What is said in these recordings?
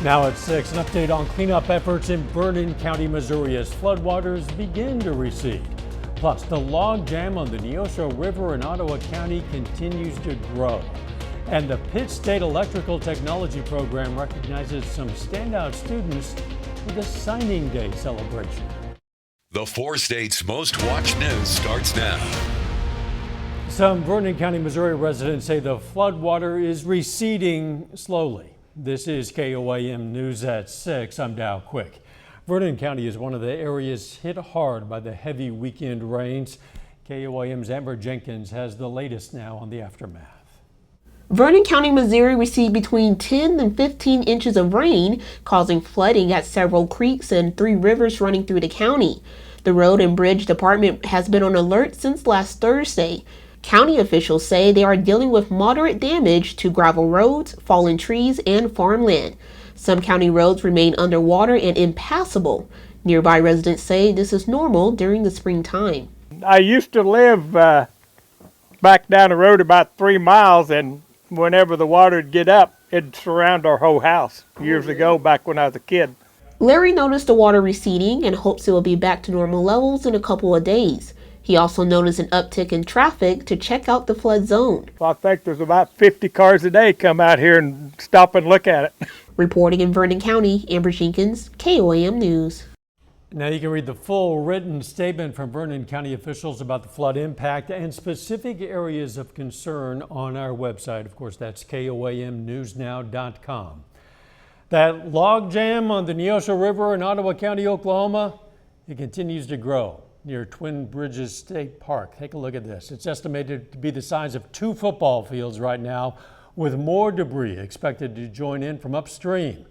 Now at 6, an update on cleanup efforts in Vernon County, Missouri as floodwaters begin to recede. Plus, the log jam on the Neosho River in Ottawa County continues to grow. And the Pitt State Electrical Technology Program recognizes some standout students with a signing day celebration. The 4 states' most watched news starts now. Some Vernon County, Missouri residents say the floodwater is receding slowly. This is KOAM News at 6. I'm Dow Quick. Vernon County is one of the areas hit hard by the heavy weekend rains. KOAM's Amber Jenkins has the latest now on the aftermath. Vernon County, Missouri received between 10 and 15 inches of rain, causing flooding at several creeks and 3 rivers running through the county. The Road and Bridge Department has been on alert since last Thursday. County officials say they are dealing with moderate damage to gravel roads, fallen trees, and farmland. Some county roads remain underwater and impassable. Nearby residents say this is normal during the springtime. I used to live back down the road about 3 miles, and whenever the water would get up, it'd surround our whole house years ago, back when I was a kid. Larry noticed the water receding and hopes it will be back to normal levels in a couple of days. He also noticed an uptick in traffic to check out the flood zone. I think there's about 50 cars a day come out here and stop and look at it. Reporting in Vernon County, Amber Jenkins, KOAM News. Now you can read the full written statement from Vernon County officials about the flood impact and specific areas of concern on our website. Of course, that's KOAMnewsnow.com. That log jam on the Neosho River in Ottawa County, Oklahoma, it continues to grow near Twin Bridges State Park. Take a look at this. It's estimated to be the size of 2 football fields right now, with more debris expected to join in from upstream.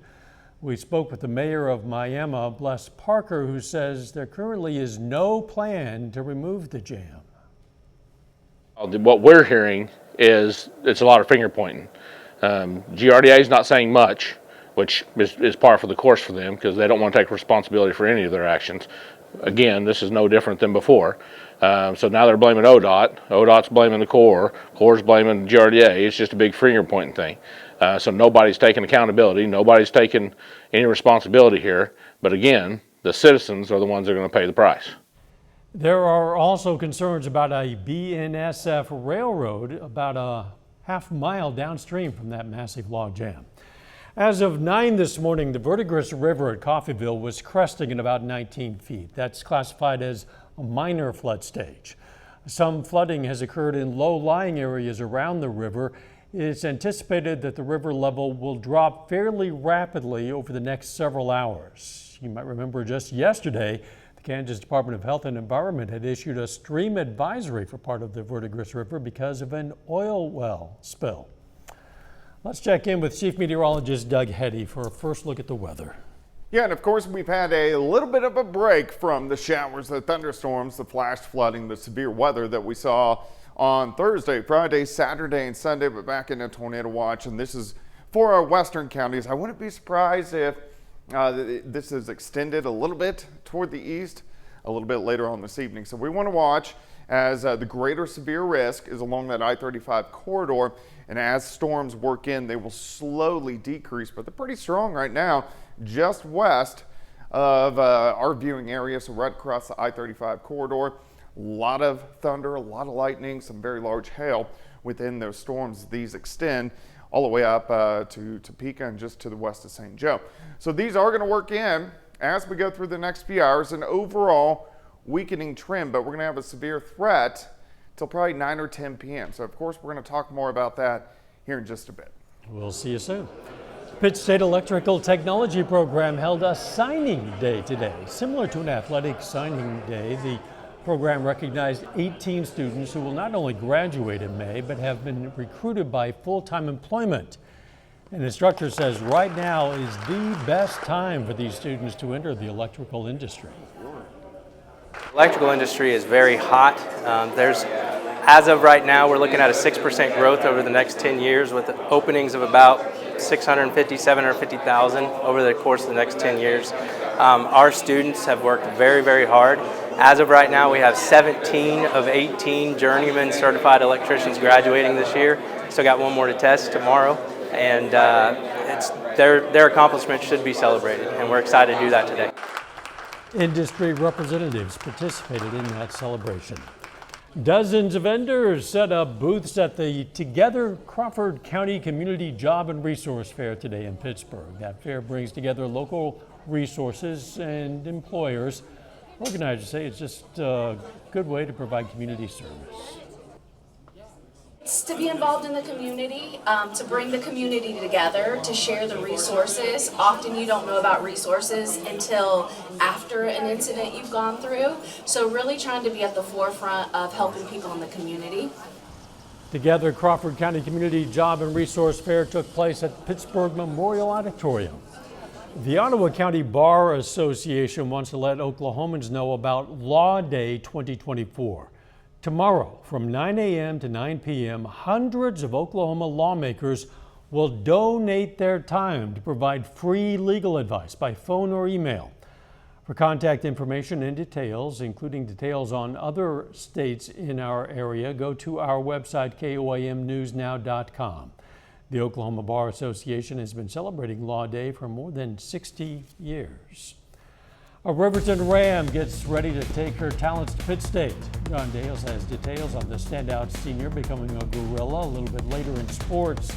We spoke with the mayor of Miami, Bless Parker, who says there currently is no plan to remove the jam. What we're hearing is it's a lot of finger pointing. GRDA is not saying much, which is par for the course for them because they don't want to take responsibility for any of their actions. Again, this is no different than before. So now they're blaming ODOT. ODOT's blaming the Corps. Corps' blaming GRDA. It's just a big finger pointing thing. So nobody's taking accountability. Nobody's taking any responsibility here. But again, the citizens are the ones that are going to pay the price. There are also concerns about a BNSF railroad about a half mile downstream from that massive log jam. As of 9 this morning, the Verdigris River at Coffeyville was cresting at about 19 feet. That's classified as a minor flood stage. Some flooding has occurred in low-lying areas around the river. It's anticipated that the river level will drop fairly rapidly over the next several hours. You might remember just yesterday, the Kansas Department of Health and Environment had issued a stream advisory for part of the Verdigris River because of an oil well spill. Let's check in with Chief Meteorologist Doug Heddy for a first look at the weather. Yeah, and of course we've had a little bit of a break from the showers, the thunderstorms, the flash flooding, the severe weather that we saw on Thursday, Friday, Saturday, and Sunday, but back into tornado watch. And this is for our western counties. I wouldn't be surprised if this is extended a little bit toward the east a little bit later on this evening. So we want to watch as the greater severe risk is along that I-35 corridor. And as storms work in, they will slowly decrease, but they're pretty strong right now, just west of our viewing area, so right across the I-35 corridor. A lot of thunder, a lot of lightning, some very large hail within those storms. These extend all the way up to Topeka and just to the west of St. Joe. So these are going to work in as we go through the next few hours, an overall weakening trend, but we're going to have a severe threat till probably 9 or 10 p.m. So, of course, we're going to talk more about that here in just a bit. We'll see you soon. Pitt State Electrical Technology Program held a signing day today. Similar to an athletic signing day, the program recognized 18 students who will not only graduate in May, but have been recruited by full-time employment. An instructor says right now is the best time for these students to enter the electrical industry. Electrical industry is very hot. As of right now, we're looking at a 6% growth over the next 10 years with openings of about 650, 750,000 over the course of the next 10 years. Our students have worked very, very hard. As of right now, we have 17 of 18 journeyman certified electricians graduating this year. Still got one more to test tomorrow. And it's their accomplishments should be celebrated, and we're excited to do that today. Industry representatives participated in that celebration. Dozens of vendors set up booths at the Together Crawford County Community Job and Resource Fair today in Pittsburgh. That fair brings together local resources and employers. Organizers say it's just a good way to provide community service. It's to be involved in the community, to bring the community together, to share the resources. Often you don't know about resources until after an incident you've gone through. So really trying to be at the forefront of helping people in the community. Together, Crawford County Community Job and Resource Fair took place at Pittsburgh Memorial Auditorium. The Ottawa County Bar Association wants to let Oklahomans know about Law Day 2024. Tomorrow, from 9 a.m. to 9 p.m., hundreds of Oklahoma lawmakers will donate their time to provide free legal advice by phone or email. For contact information and details, including details on other states in our area, go to our website, KOAMnewsnow.com. The Oklahoma Bar Association has been celebrating Law Day for more than 60 years. A Riverton Ram gets ready to take her talents to Pitt State. John Dales has details on the standout senior becoming a gorilla a little bit later in sports.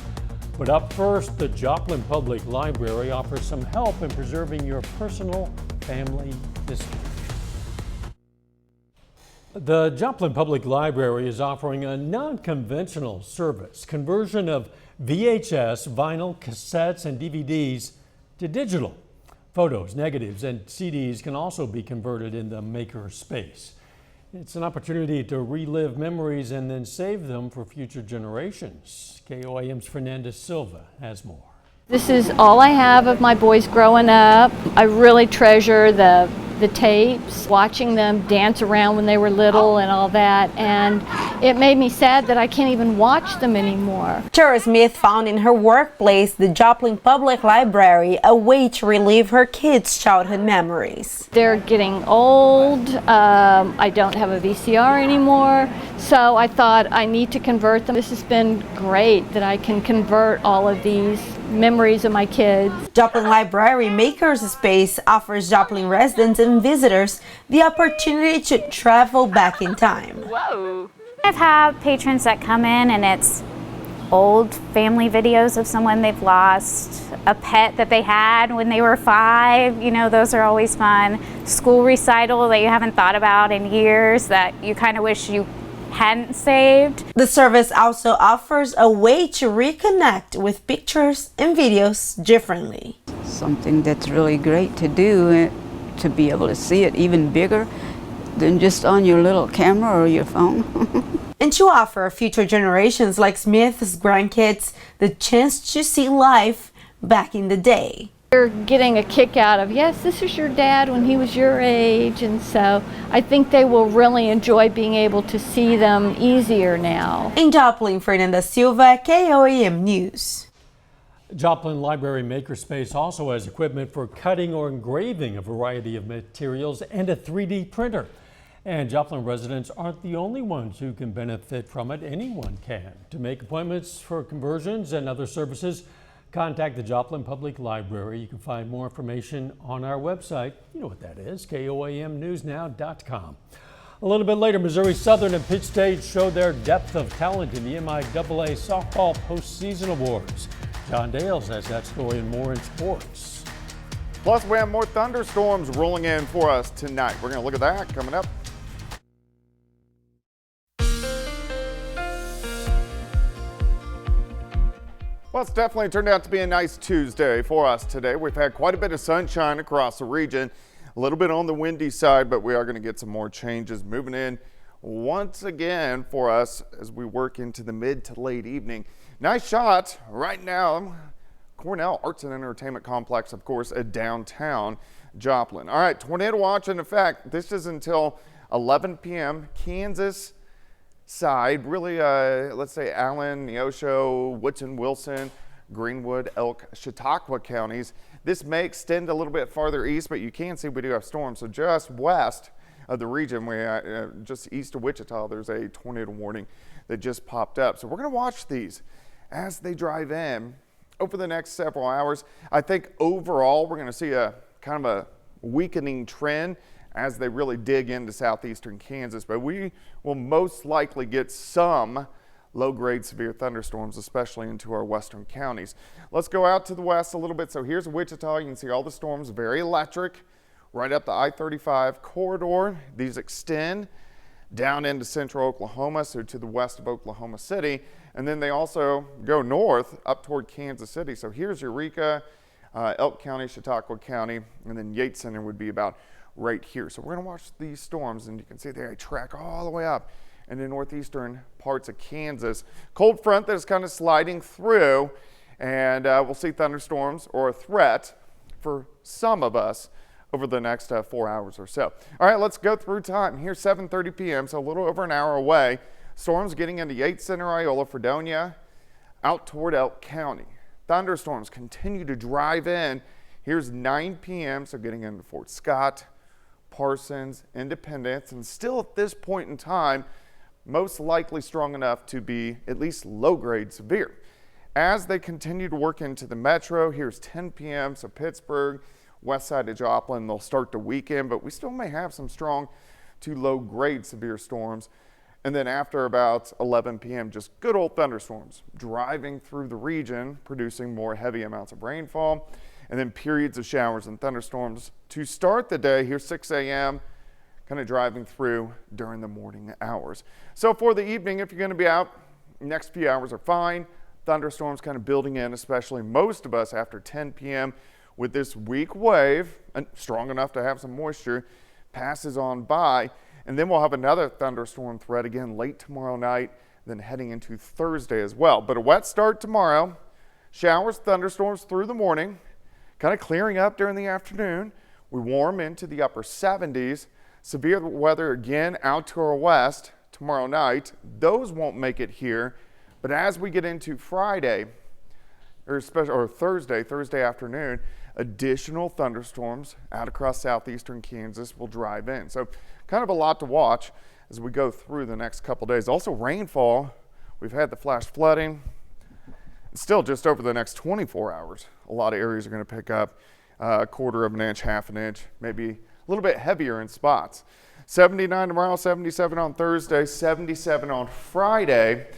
But up first, the Joplin Public Library offers some help in preserving your personal family history. The Joplin Public Library is offering a non-conventional service, conversion of VHS, vinyl, cassettes, and DVDs to digital. Photos, negatives, and CDs can also be converted in the maker space. It's an opportunity to relive memories and then save them for future generations. KOAM's Fernanda Silva has more. This is all I have of my boys growing up. I really treasure the tapes, watching them dance around when they were little and all that, and it made me sad that I can't even watch them anymore. Tara Smith found in her workplace the Joplin Public Library a way to relive her kids' childhood memories. They're getting old. I don't have a VCR anymore, so I thought I need to convert them. This has been great that I can convert all of these memories of my kids. Joplin Library Makers Space offers Joplin residents and visitors the opportunity to travel back in time. Whoa! I've had patrons that come in and it's old family videos of someone they've lost, a pet that they had when they were 5, you know, those are always fun. School recital that you haven't thought about in years that you kind of wish you hadn't saved. The service also offers a way to reconnect with pictures and videos differently. Something that's really great to do, to be able to see it even bigger than just on your little camera or your phone. And to offer future generations like Smith's grandkids the chance to see life back in the day. They're getting a kick out of, yes, this is your dad when he was your age, and so I think they will really enjoy being able to see them easier now. In Joplin, Fernanda Silva, KOAM News. Joplin Library Makerspace also has equipment for cutting or engraving a variety of materials and a 3D printer. And Joplin residents aren't the only ones who can benefit from it. Anyone can. To make appointments for conversions and other services, contact the Joplin Public Library. You can find more information on our website. You know what that is, KOAMnewsnow.com. A little bit later, Missouri Southern and Pitt State showed their depth of talent in the MIAA Softball Postseason Awards. John Dales has that story and more in sports. Plus, we have more thunderstorms rolling in for us tonight. We're going to look at that coming up. Well, it's definitely turned out to be a nice Tuesday for us today. We've had quite a bit of sunshine across the region, a little bit on the windy side, but we are going to get some more changes moving in once again for us as we work into the mid to late evening. Nice shot right now. Cornell Arts and Entertainment Complex, of course, downtown Joplin. All right, tornado watch in effect. This is until 11 p.m. Kansas side, really, let's say Allen, Neosho, Woodson, Wilson, Greenwood, Elk, Chautauqua counties. This may extend a little bit farther east, but you can see we do have storms. So just west of the region, just east of Wichita, there's a tornado warning that just popped up. So we're going to watch these as they drive in over the next several hours. I think overall we're going to see a kind of a weakening trend as they really dig into southeastern Kansas, but we will most likely get some low-grade severe thunderstorms, especially into our western counties. Let's go out to the west a little bit. So here's Wichita. You can see all the storms, very electric, right up the I-35 corridor. These extend down into central Oklahoma, so to the west of Oklahoma City, and then they also go north up toward Kansas City. So here's Eureka, Elk County, Chautauqua County, and then Yates Center would be about right here. So we're going to watch these storms, and you can see they track all the way up in the northeastern parts of Kansas. Cold front that is kind of sliding through, and we'll see thunderstorms or a threat for some of us over the next 4 hours or so. All right, let's go through time. Here's 7:30 p.m., so a little over an hour away. Storms getting into Yates Center, Iola, Fredonia, out toward Elk County. Thunderstorms continue to drive in. Here's 9 p.m., so getting into Fort Scott, Parsons, Independence, and still at this point in time, most likely strong enough to be at least low-grade severe. As they continue to work into the metro, here's 10 p.m., so Pittsburgh, west side of Joplin, they'll start to weaken, but we still may have some strong to low-grade severe storms. And then after about 11 p.m., just good old thunderstorms driving through the region, producing more heavy amounts of rainfall, and then periods of showers and thunderstorms to start the day. Here's 6 a.m., kind of driving through during the morning hours. So for the evening, if you're going to be out, next few hours are fine. Thunderstorms kind of building in, especially most of us after 10 p.m. with this weak wave, strong enough to have some moisture, passes on by. And then we'll have another thunderstorm threat again late tomorrow night, then heading into Thursday as well. But a wet start tomorrow. Showers, thunderstorms through the morning, kind of clearing up during the afternoon. We warm into the upper 70s. Severe weather again out to our west tomorrow night. Those won't make it here. But as we get into Friday, or Thursday afternoon, additional thunderstorms out across southeastern Kansas will drive in. So kind of a lot to watch as we go through the next couple days. Also rainfall. We've had the flash flooding. Still just over the next 24 hours, a lot of areas are going to pick up a quarter of an inch, half an inch, maybe a little bit heavier in spots. 79 tomorrow, 77 on Thursday, 77 on Friday.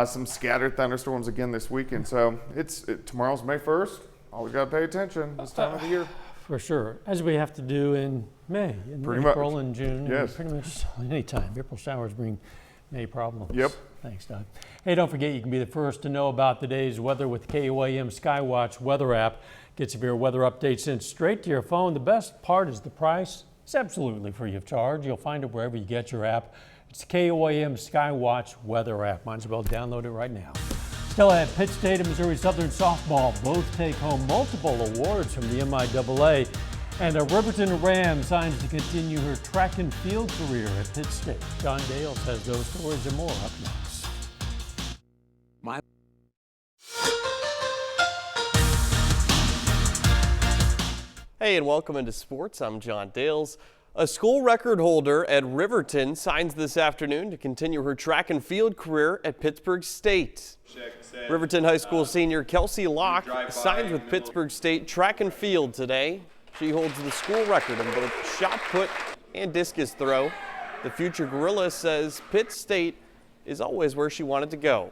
Some scattered thunderstorms again this weekend. So tomorrow's May 1st. Always got to pay attention this time of the year. For sure, as we have to do in May, in April and June, yes. Pretty much any time. April showers bring May problems. Yep. Thanks, Doug. Hey, don't forget you can be the first to know about the day's weather with KOAM Skywatch weather app. Get severe weather updates sent straight to your phone. The best part is the price. It's absolutely free of charge. You'll find it wherever you get your app. It's the KOAM Skywatch weather app. Might as well download it right now. Still at Pitt State and Missouri Southern softball both take home multiple awards from the MIAA. And a Riverton Ram signs to continue her track and field career at Pitt State. John Dales has those stories and more up next. Hey, and welcome into sports. I'm John Dales. A school record holder at Riverton signs this afternoon to continue her track and field career at Pittsburgh State. Riverton High School senior Kelsey Locke signed with Pittsburgh State track and field today. She holds the school record in both shot put and discus throw. The future gorilla says Pitt State is always where she wanted to go.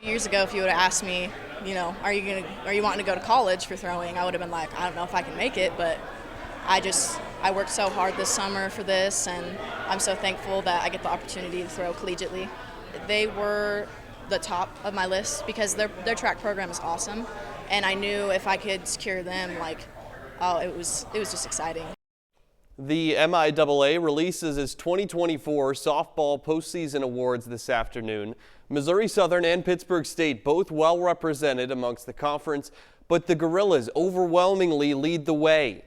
Years ago, if you would have asked me, are you wanting to go to college for throwing, I would have been like, I don't know if I can make it, but I worked so hard this summer for this, and I'm so thankful that I get the opportunity to throw collegiately. They were the top of my list because their track program is awesome, and I knew if I could secure them, it was just exciting. The MIAA releases its 2024 softball postseason awards this afternoon. Missouri Southern and Pittsburgh State both well represented amongst the conference, but the Gorillas overwhelmingly lead the way.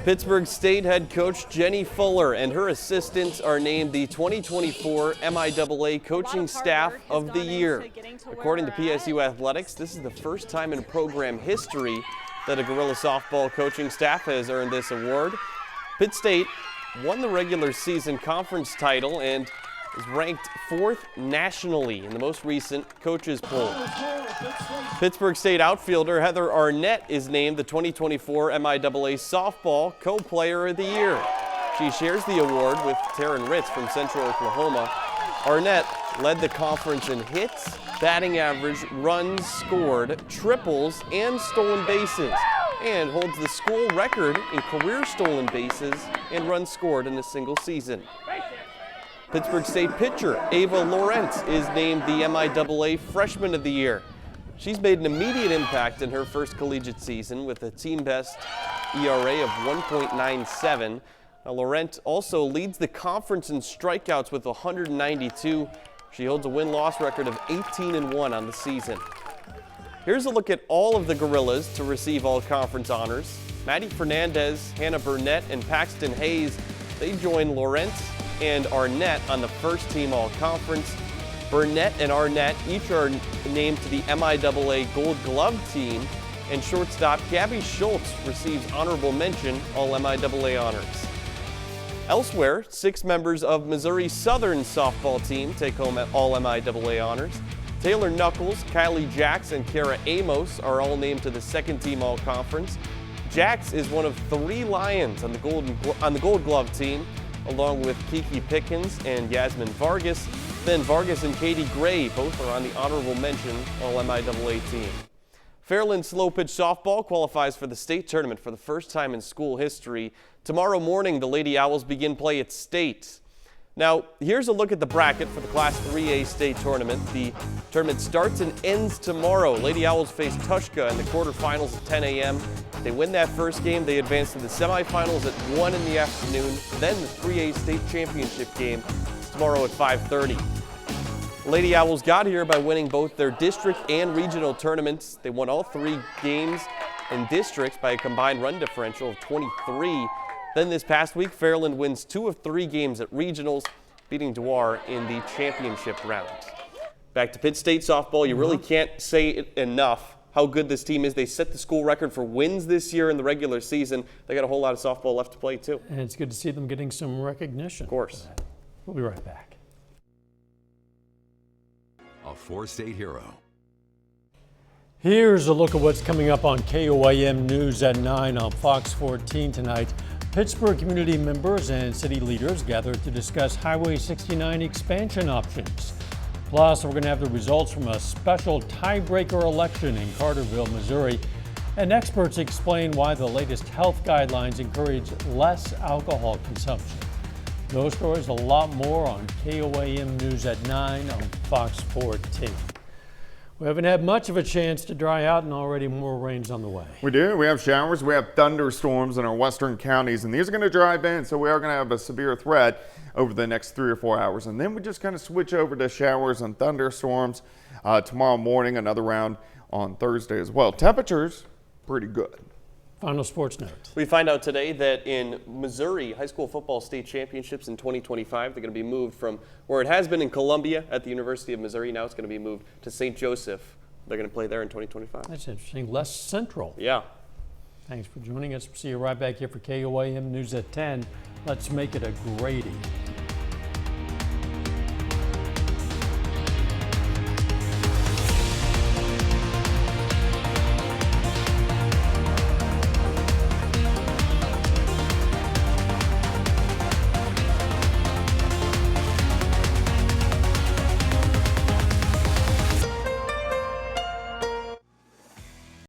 Pittsburgh State head coach Jenny Fuller and her assistants are named the 2024 MIAA Coaching Staff of the Year. According to PSU Athletics, this is the first time in program history that a Gorilla softball coaching staff has earned this award. Pitt State won the regular season conference title and is ranked 4th nationally in the most recent coaches poll. Pittsburgh State outfielder Heather Arnett is named the 2024 MIAA Softball Co-Player of the Year. She shares the award with Taryn Ritz from Central Oklahoma. Arnett led the conference in hits, batting average, runs scored, triples, and stolen bases, and holds the school record in career stolen bases and runs scored in a single season. Pittsburgh State pitcher Ava Lawrence is named the MIAA Freshman of the Year. She's made an immediate impact in her first collegiate season with a team best ERA of 1.97. Now, Laurent also leads the conference in strikeouts with 192. She holds a win-loss record of 18-1 on the season. Here's a look at all of the Gorillas to receive all conference honors. Maddie Fernandez, Hannah Burnett, and Paxton Hayes, they join Laurent and Arnett on the first team all-conference. Burnett and Arnett each are named to the MIAA Gold Glove team, and shortstop Gabby Schultz receives honorable mention all MIAA honors. Elsewhere, 6 members of Missouri Southern softball team take home all MIAA honors. Taylor Knuckles, Kylie Jax, and Kara Amos are all named to the second team all-conference. Jax is one of 3 Lions on the Gold Glove team, along with Kiki Pickens and Yasmin Vargas. Then Vargas and Katie Gray both are on the honorable mention all MIAA team. Fairland Slow Pitch Softball qualifies for the state tournament for the first time in school history. Tomorrow morning, the Lady Owls begin play at state. Now, here's a look at the bracket for the Class 3A state tournament. The tournament starts and ends tomorrow. Lady Owls face Tushka in the quarterfinals at 10 a.m. If they win that first game, they advance to the semifinals at 1 in the afternoon. Then the 3A state championship game tomorrow at 5:30. Lady Owls got here by winning both their district and regional tournaments. They won all 3 games in districts by a combined run differential of 23. Then this past week, Fairland wins 2 of 3 games at regionals, beating Dewar in the championship round. Back to Pitt State softball, you really can't say it enough how good this team is. They set the school record for wins this year in the regular season. They got a whole lot of softball left to play too. And it's good to see them getting some recognition. Of course. We'll be right back. A 4-state hero. Here's a look at what's coming up on KOAM News at 9 on Fox 14 tonight. Pittsburgh community members and city leaders gathered to discuss Highway 69 expansion options. Plus, we're going to have the results from a special tiebreaker election in Carterville, Missouri. And experts explain why the latest health guidelines encourage less alcohol consumption. Those stories, a lot more on KOAM News at 9 on Fox 14. We haven't had much of a chance to dry out, and already more rain's on the way. We do. We have showers. We have thunderstorms in our western counties, and these are going to drive in, so we are going to have a severe threat over the next 3 or 4 hours. And then we just kind of switch over to showers and thunderstorms tomorrow morning, another round on Thursday as well. Temperatures, pretty good. Final sports note. We find out today that in Missouri, high school football state championships in 2025, they're going to be moved from where it has been in Columbia at the University of Missouri. Now it's going to be moved to St. Joseph. They're going to play there in 2025. That's interesting. Less central. Yeah. Thanks for joining us. See you right back here for KOAM News at 10. Let's make it a Grady.